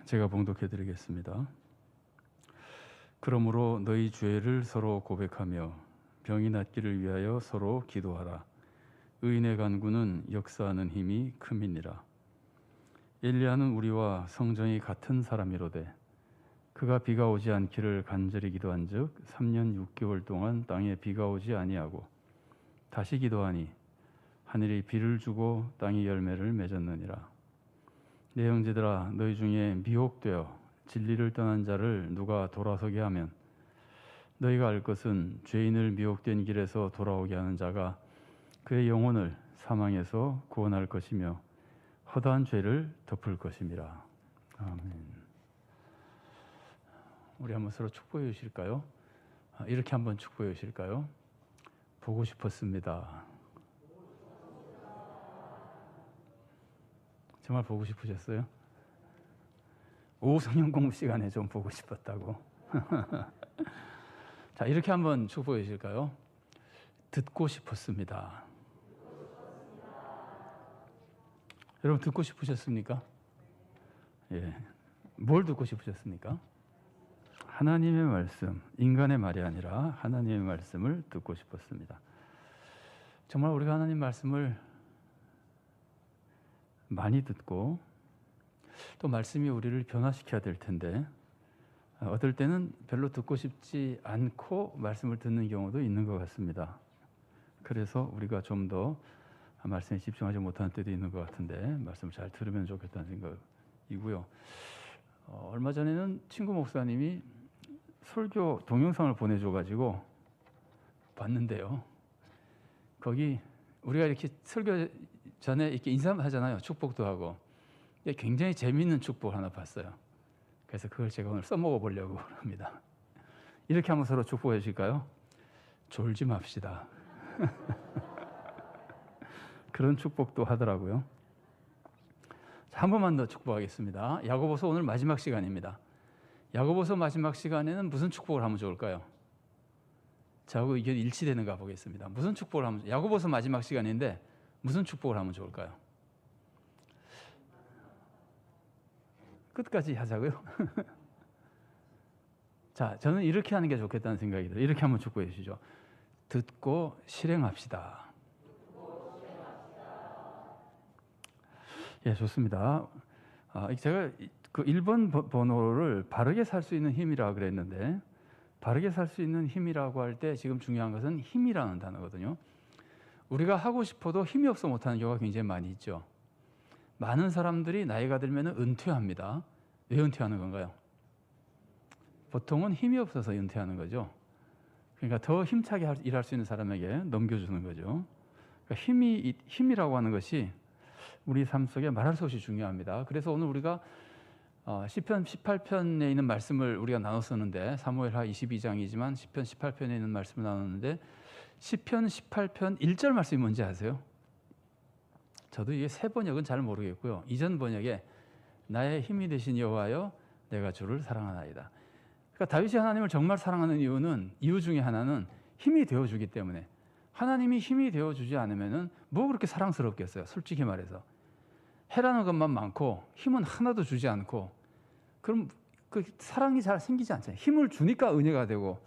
제가 봉독해 드리겠습니다. 그러므로 너희 죄를 서로 고백하며 병이 낫기를 위하여 서로 기도하라. 의인의 간구는 역사하는 힘이 큼이니라. 엘리야는 우리와 성정이 같은 사람이로되 그가 비가 오지 않기를 간절히 기도한즉 3년 6개월 동안 땅에 비가 오지 아니하고 다시 기도하니 하늘이 비를 주고 땅이 열매를 맺었느니라. 내 형제들아, 너희 중에 미혹되어 진리를 떠난 자를 누가 돌아서게 하면 너희가 알 것은 죄인을 미혹된 길에서 돌아오게 하는 자가 그의 영혼을 사망에서 구원할 것이며 허다한 죄를 덮을 것임이라. 아멘. 우리 한번 서로 축복해 주실까요? 이렇게 한번 축복해 주실까요? 보고 싶었습니다. 정말 보고 싶으셨어요? 오후 성경 공부 시간에 좀 보고 싶었다고. 자, 이렇게 한번 축복해 주실까요? 듣고 싶었습니다. 여러분 듣고 싶으셨습니까? 예. 뭘 듣고 싶으셨습니까? 하나님의 말씀, 인간의 말이 아니라 하나님의 말씀을 듣고 싶었습니다. 정말 우리가 하나님 말씀을 많이 듣고 또 말씀이 우리를 변화시켜야 될 텐데 어떨 때는 별로 듣고 싶지 않고 말씀을 듣는 경우도 있는 것 같습니다. 그래서 우리가 좀 더 말씀에 집중하지 못하는 때도 있는 것 같은데 말씀을 잘 들으면 좋겠다는 생각이고요. 얼마 전에는 친구 목사님이 설교 동영상을 보내줘가지고 봤는데요. 거기 우리가 이렇게 설교 전에 이렇게 인사하잖아요. 축복도 하고. 굉장히 재미있는 축복을 하나 봤어요. 그래서 그걸 제가 오늘 써먹어 보려고 합니다. 이렇게 한번 서로 축복해 주실까요? 졸지 맙시다. 그런 축복도 하더라고요. 자, 한 번만 더 축복하겠습니다. 야고보서 오늘 마지막 시간입니다. 야고보서 마지막 시간에는 무슨 축복을 하면 좋을까요? 저하고 이게 일치되는가 보겠습니다. 무슨 축복을 하면, 야고보서 마지막 시간인데 무슨 축복을 하면 좋을까요? 끝까지 하자고요? 자, 저는 이렇게 하는 게 좋겠다는 생각이 들어요. 이렇게 한번 축복해 주시죠. 듣고 실행합시다. 예, 좋습니다. 제가 그 1번 번호를 바르게 살 수 있는 힘이라고 그랬는데 바르게 살 수 있는 힘이라고 할 때 지금 중요한 것은 힘이라는 단어거든요. 우리가 하고 싶어도 힘이 없어 못하는 경우가 굉장히 많이 있죠. 많은 사람들이 나이가 들면 은퇴합니다. 왜 은퇴하는 건가요? 보통은 힘이 없어서 은퇴하는 거죠. 그러니까 더 힘차게 일할 수 있는 사람에게 넘겨주는 거죠. 그러니까 힘이라고 하는 것이 우리 삶 속에 말할 수 없이 중요합니다. 그래서 오늘 우리가 시편 18편에 있는 말씀을 우리가 나눴었는데 사무엘하 22장이지만 시편 18편에 있는 말씀을 나눴는데 시편 18편 1절 말씀이 뭔지 아세요? 저도 이게 새 번역은 잘 모르겠고요. 이전 번역에 나의 힘이 되신 여호와여 내가 주를 사랑하나이다. 그러니까 다윗이 하나님을 정말 사랑하는 이유 중에 하나는 힘이 되어주기 때문에 하나님이 힘이 되어주지 않으면은 뭐 그렇게 사랑스럽겠어요. 솔직히 말해서 해라는 것만 많고 힘은 하나도 주지 않고 그럼 그 사랑이 잘 생기지 않잖아요. 힘을 주니까 은혜가 되고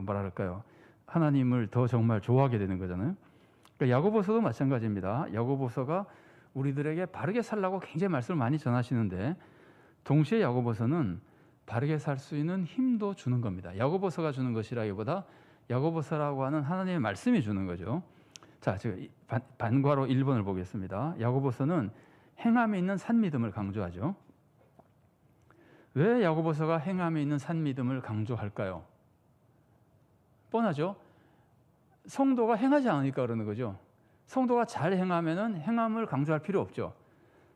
뭐랄까요, 하나님을 더 정말 좋아하게 되는 거잖아요. 그러니까 야고보서도 마찬가지입니다. 야고보서가 우리들에게 바르게 살라고 굉장히 말씀을 많이 전하시는데 동시에 야고보서는 바르게 살 수 있는 힘도 주는 겁니다. 야고보서가 주는 것이라기보다 야고보서라고 하는 하나님의 말씀이 주는 거죠. 자, 제가 반괄호 1번을 보겠습니다. 야고보서는 행함에 있는 산믿음을 강조하죠. 왜 야고보서가 행함에 있는 산믿음을 강조할까요? 뻔하죠. 성도가 행하지 않으니까 그러는 거죠. 성도가 잘 행하면은 행함을 강조할 필요 없죠.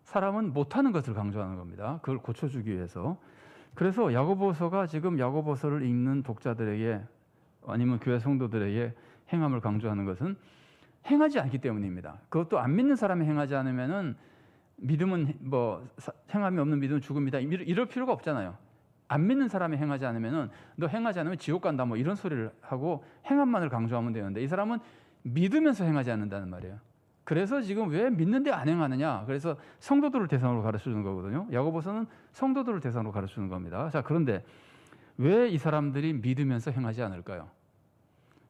사람은 못하는 것을 강조하는 겁니다. 그걸 고쳐주기 위해서. 그래서 야고보서가 지금 야고보서를 읽는 독자들에게 아니면 교회 성도들에게 행함을 강조하는 것은 행하지 않기 때문입니다. 그것도 안 믿는 사람이 행하지 않으면은 믿음은 행함이 없는 믿음은 죽음이다 이럴 필요가 없잖아요. 안 믿는 사람이 행하지 않으면은 너 행하지 않으면 지옥 간다 뭐 이런 소리를 하고 행함만을 강조하면 되는데 이 사람은 믿으면서 행하지 않는다는 말이에요. 그래서 지금 왜 믿는데 안 행하느냐? 그래서 성도들을 대상으로 가르치는 거거든요. 야고보서는 성도들을 대상으로 가르치는 겁니다. 자, 그런데 왜 이 사람들이 믿으면서 행하지 않을까요?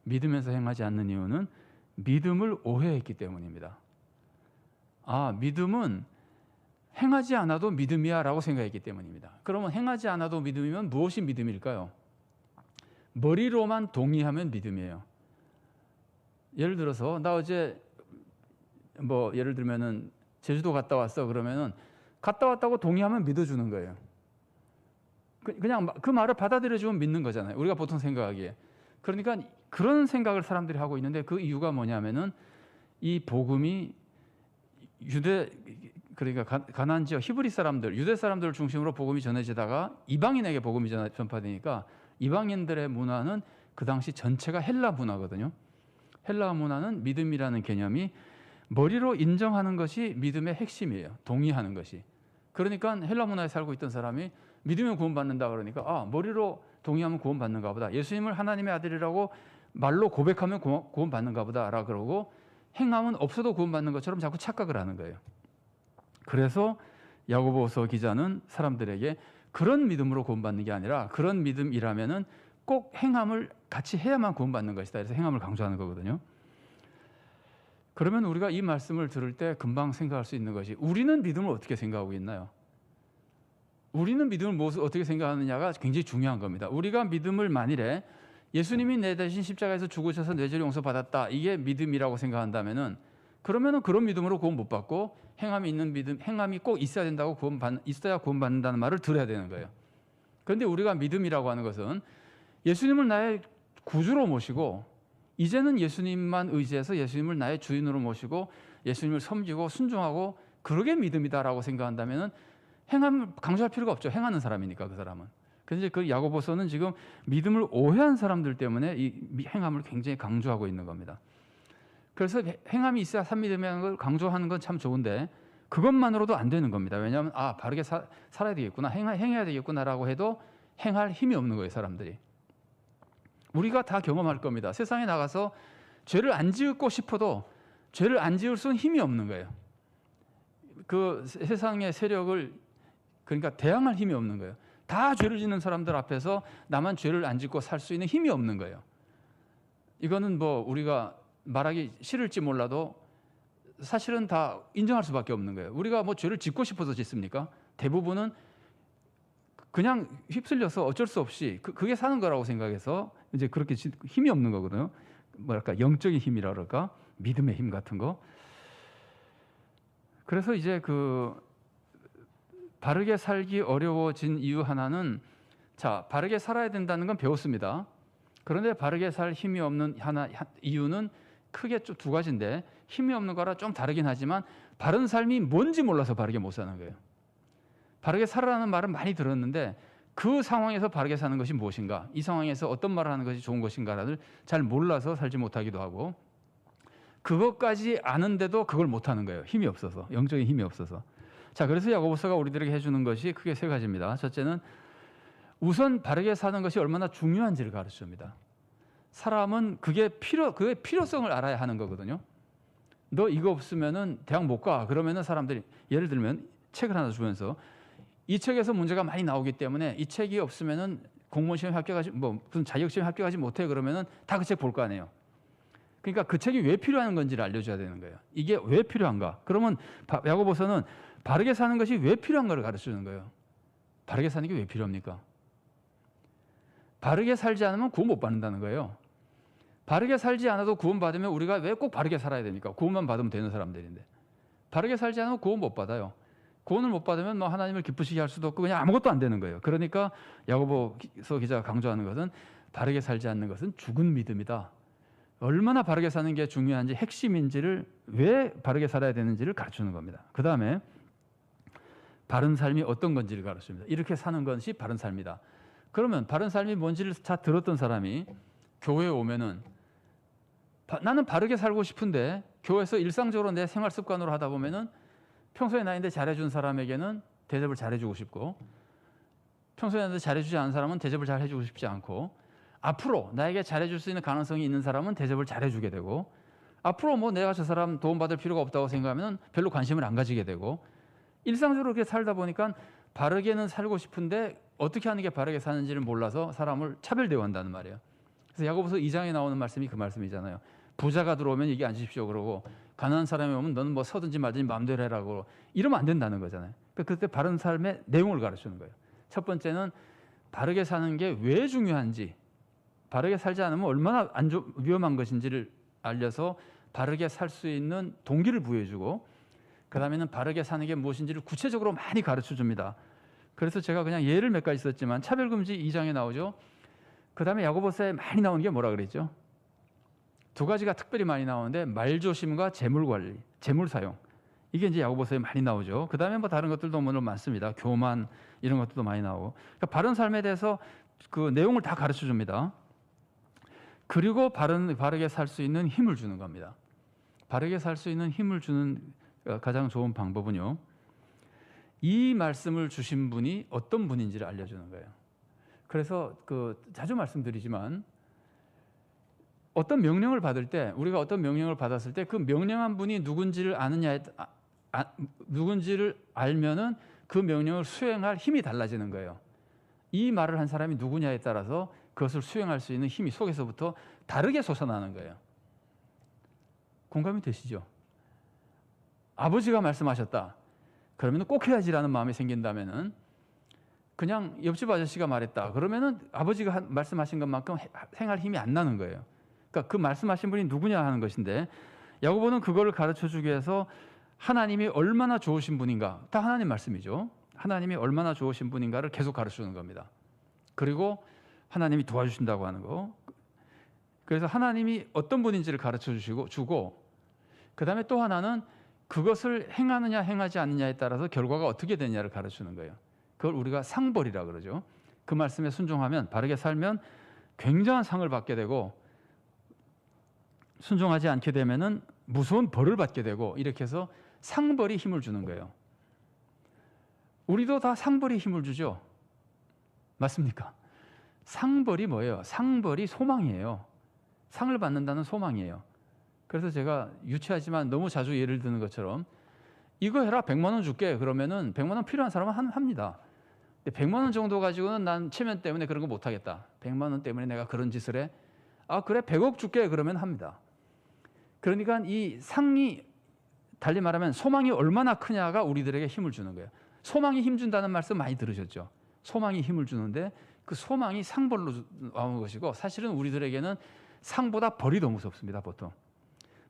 믿으면서 행하지 않는 이유는 믿음을 오해했기 때문입니다. 아, 믿음은 행하지 않아도 믿음이야 라고 생각했기 때문입니다. 그러면 행하지 않아도 믿음이면 무엇이 믿음일까요? 머리로만 동의하면 믿음이에요. 예를 들어서 나 어제 예를 들면은 제주도 갔다 왔어 그러면은 갔다 왔다고 동의하면 믿어주는 거예요. 그냥 그 말을 받아들여주면 믿는 거잖아요. 우리가 보통 생각하기에. 그러니까 그런 생각을 사람들이 하고 있는데 그 이유가 뭐냐면은 이 복음이 그러니까 가나안 지역 히브리 사람들, 유대 사람들을 중심으로 복음이 전해지다가 이방인에게 복음이 전파되니까 이방인들의 문화는 그 당시 전체가 헬라 문화거든요. 헬라 문화는 믿음이라는 개념이 머리로 인정하는 것이 믿음의 핵심이에요. 동의하는 것이. 그러니까 헬라 문화에 살고 있던 사람이 믿으면 구원받는다 그러니까 아, 머리로 동의하면 구원받는가 보다. 예수님을 하나님의 아들이라고 말로 고백하면 구원받는가 보다라 그러고 행함은 없어도 구원받는 것처럼 자꾸 착각을 하는 거예요. 그래서 야고보서 기자는 사람들에게 그런 믿음으로 구원받는 게 아니라 그런 믿음이라면은 꼭 행함을 같이 해야만 구원받는 것이다. 그래서 행함을 강조하는 거거든요. 그러면 우리가 이 말씀을 들을 때 금방 생각할 수 있는 것이 우리는 믿음을 어떻게 생각하고 있나요? 우리는 믿음을 어떻게 생각하느냐가 굉장히 중요한 겁니다. 우리가 믿음을 만일에 예수님이 내 대신 십자가에서 죽으셔서 내 죄를 용서받았다. 이게 믿음이라고 생각한다면은 그러면은 그런 믿음으로 구원 못 받고 행함이 있는 믿음, 행함이 꼭 있어야 된다고 있어야 구원받는다는 말을 들어야 되는 거예요. 그런데 우리가 믿음이라고 하는 것은 예수님을 나의 구주로 모시고 이제는 예수님만 의지해서 예수님을 나의 주인으로 모시고 예수님을 섬기고 순종하고 그러게 믿음이다라고 생각한다면은 행함을 강조할 필요가 없죠. 행하는 사람이니까 그 사람은. 그런데 그 야고보서는 지금 믿음을 오해한 사람들 때문에 이 행함을 굉장히 강조하고 있는 겁니다. 그래서 행함이 있어야 참믿음이라는 걸 강조하는 건 참 좋은데 그것만으로도 안 되는 겁니다. 왜냐하면 아 바르게 살아야 되겠구나, 행해야 되겠구나라고 해도 행할 힘이 없는 거예요, 사람들이. 우리가 다 경험할 겁니다. 세상에 나가서 죄를 안 지고 싶어도 죄를 안 지을 수는 힘이 없는 거예요. 그 세상의 세력을 그러니까 대항할 힘이 없는 거예요. 다 죄를 짓는 사람들 앞에서 나만 죄를 안 짓고 살 수 있는 힘이 없는 거예요. 이거는 우리가 말하기 싫을지 몰라도 사실은 다 인정할 수밖에 없는 거예요. 우리가 죄를 짓고 싶어서 짓습니까? 대부분은 그냥 휩쓸려서 어쩔 수 없이 그게 사는 거라고 생각해서 이제 그렇게 힘이 없는 거거든요. 뭐랄까 영적인 힘이라 그럴까 믿음의 힘 같은 거. 그래서 이제 바르게 살기 어려워진 이유 하나는 바르게 살아야 된다는 건 배웠습니다. 그런데 바르게 살 힘이 없는 이유는 크게 좀 두 가지인데 힘이 없는 거라 좀 다르긴 하지만 바른 삶이 뭔지 몰라서 바르게 못 사는 거예요. 바르게 살아라는 말은 많이 들었는데 그 상황에서 바르게 사는 것이 무엇인가, 이 상황에서 어떤 말을 하는 것이 좋은 것인가를 잘 몰라서 살지 못하기도 하고 그것까지 아는데도 그걸 못하는 거예요. 힘이 없어서, 영적인 힘이 없어서. 자, 그래서 야고보서가 우리들에게 해주는 것이 크게 세 가지입니다. 첫째는 우선 바르게 사는 것이 얼마나 중요한지를 가르쳐줍니다. 사람은 그게 필요성을 알아야 하는 거거든요. 너 이거 없으면은 대학 못 가. 그러면은 사람들이 예를 들면 책을 하나 주면서 이 책에서 문제가 많이 나오기 때문에 이 책이 없으면은 공무원 시험 합격하지 무슨 자격 시험 합격하지 못해. 그러면은 다 그 책 볼 거 아니에요. 그러니까 그 책이 왜 필요한 건지를 알려줘야 되는 거예요. 이게 왜 필요한가? 그러면 야고보서는 바르게 사는 것이 왜 필요한가를 가르쳐주는 거예요. 바르게 사는 게 왜 필요합니까? 바르게 살지 않으면 구원 못 받는다는 거예요. 바르게 살지 않아도 구원 받으면 우리가 왜 꼭 바르게 살아야 됩니까? 구원만 받으면 되는 사람들인데. 바르게 살지 않으면 구원 못 받아요. 구원을 못 받으면 하나님을 기쁘시게 할 수도 없고 그냥 아무것도 안 되는 거예요. 그러니까 야고보서 기자가 강조하는 것은 바르게 살지 않는 것은 죽은 믿음이다. 얼마나 바르게 사는 게 중요한지, 핵심인지를, 왜 바르게 살아야 되는지를 가르치는 겁니다. 그 다음에 바른 삶이 어떤 건지를 가르칩니다. 이렇게 사는 것이 바른 삶이다. 그러면 바른 삶이 뭔지를 다 들었던 사람이 교회에 오면은 나는 바르게 살고 싶은데 교회에서 일상적으로 내 생활 습관으로 하다 보면은 평소에 나한테 잘해준 사람에게는 대접을 잘해주고 싶고 평소에 나한테 잘해주지 않은 사람은 대접을 잘해주고 싶지 않고 앞으로 나에게 잘해줄 수 있는 가능성이 있는 사람은 대접을 잘해주게 되고 앞으로 뭐 내가 저 사람 도움받을 필요가 없다고 생각하면 별로 관심을 안 가지게 되고, 일상적으로 그렇게 살다 보니까 바르게는 살고 싶은데 어떻게 하는 게 바르게 사는지를 몰라서 사람을 차별 대우한다는 말이에요. 그래서 야고보서 2장에 나오는 말씀이 그 말씀이잖아요. 부자가 들어오면 여기 앉으십시오 그러고, 가난한 사람이 오면 너는 뭐 서든지 말든지 마음대로 해라고, 이러면 안 된다는 거잖아요. 그러니까 그때 바른 삶의 내용을 가르치는 거예요. 첫 번째는 바르게 사는 게 왜 중요한지, 바르게 살지 않으면 얼마나 위험한 것인지를 알려서 바르게 살 수 있는 동기를 부여해주고, 그 다음에는 바르게 사는 게 무엇인지를 구체적으로 많이 가르쳐 줍니다. 그래서 제가 그냥 예를 몇 가지 썼지만, 차별금지 2장에 나오죠. 그 다음에 야고보서에 많이 나오는 게 뭐라 그랬죠? 두 가지가 특별히 많이 나오는데, 말조심과 재물관리, 재물사용, 이게 이제 야고보서에 많이 나오죠. 그 다음에 뭐 다른 것들도 물론 많습니다. 교만, 이런 것들도 많이 나오고. 그러니까 바른 삶에 대해서 그 내용을 다 가르쳐 줍니다. 그리고 바르게 살 수 있는 힘을 주는 겁니다. 바르게 살 수 있는 힘을 주는 가장 좋은 방법은요, 이 말씀을 주신 분이 어떤 분인지를 알려주는 거예요. 그래서 자주 말씀드리지만, 어떤 명령을 받을 때, 우리가 어떤 명령을 받았을 때 그 명령한 분이 누군지를 누군지를 알면은 그 명령을 수행할 힘이 달라지는 거예요. 이 말을 한 사람이 누구냐에 따라서 그것을 수행할 수 있는 힘이 속에서부터 다르게 솟아나는 거예요. 공감이 되시죠? 아버지가 말씀하셨다, 그러면 꼭 해야지라는 마음이 생긴다면은, 그냥 옆집 아저씨가 말했다 그러면은 아버지가 말씀하신 것만큼 행할 힘이 안 나는 거예요. 그러니까 그 말씀하신 분이 누구냐 하는 것인데, 야고보는 그거를 가르쳐 주기 위해서 하나님이 얼마나 좋으신 분인가, 다 하나님 말씀이죠. 하나님이 얼마나 좋으신 분인가를 계속 가르쳐 주는 겁니다. 그리고 하나님이 도와주신다고 하는 거. 그래서 하나님이 어떤 분인지를 가르쳐 주고, 그 다음에 또 하나는 그것을 행하느냐 행하지 않느냐에 따라서 결과가 어떻게 되느냐를 가르치는 거예요. 그걸 우리가 상벌이라 그러죠. 그 말씀에 순종하면, 바르게 살면 굉장한 상을 받게 되고, 순종하지 않게 되면은 무서운 벌을 받게 되고, 이렇게 해서 상벌이 힘을 주는 거예요. 우리도 다 상벌이 힘을 주죠. 맞습니까? 상벌이 뭐예요? 상벌이 소망이에요. 상을 받는다는 소망이에요. 그래서 제가 유치하지만 너무 자주 예를 드는 것처럼, 이거 해라 100만 원 줄게 그러면은 100만 원 필요한 사람은 합니다. 근데 100만 원 정도 가지고는 난 체면 때문에 그런 거 못 하겠다, 100만 원 때문에 내가 그런 짓을 해, 그래 100억 줄게 그러면 합니다. 그러니까 이 상이, 달리 말하면 소망이 얼마나 크냐가 우리들에게 힘을 주는 거예요. 소망이 힘 준다는 말씀 많이 들으셨죠? 소망이 힘을 주는데, 그 소망이 상벌로 나오는 것이고, 사실은 우리들에게는 상보다 벌이 더 무섭습니다. 보통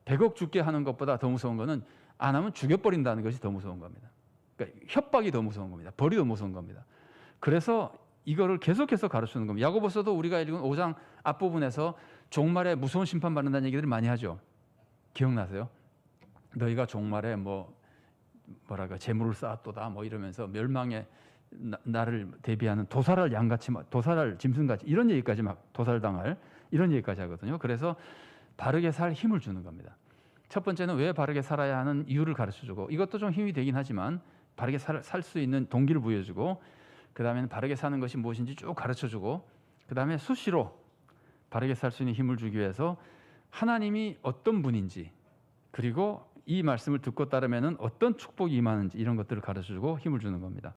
100억 줄게 하는 것보다 더 무서운 거는 안 하면 죽여버린다는 것이 더 무서운 겁니다. 그러니까 협박이 더 무서운 겁니다. 벌이 더 무서운 겁니다. 그래서 이거를 계속해서 가르치는 겁니다. 야고보서도 우리가 읽은 5장 앞부분에서 종말에 무서운 심판 받는다는 얘기들을 많이 하죠. 기억나세요? 너희가 종말에 재물을 쌓았도다 뭐 이러면서 멸망의 나를 대비하는 도살할 양같이, 도살할 짐승같이, 이런 얘기까지 막 도살당할 이런 얘기까지 하거든요. 그래서 바르게 살 힘을 주는 겁니다. 첫 번째는 왜 바르게 살아야 하는 이유를 가르쳐주고, 이것도 좀 힘이 되긴 하지만 바르게 살 수 있는 동기를 부여주고, 그 다음에는 바르게 사는 것이 무엇인지 쭉 가르쳐주고, 그 다음에 수시로 바르게 살 수 있는 힘을 주기 위해서 하나님이 어떤 분인지, 그리고 이 말씀을 듣고 따르면 어떤 축복이 임하는지, 이런 것들을 가르쳐주고 힘을 주는 겁니다.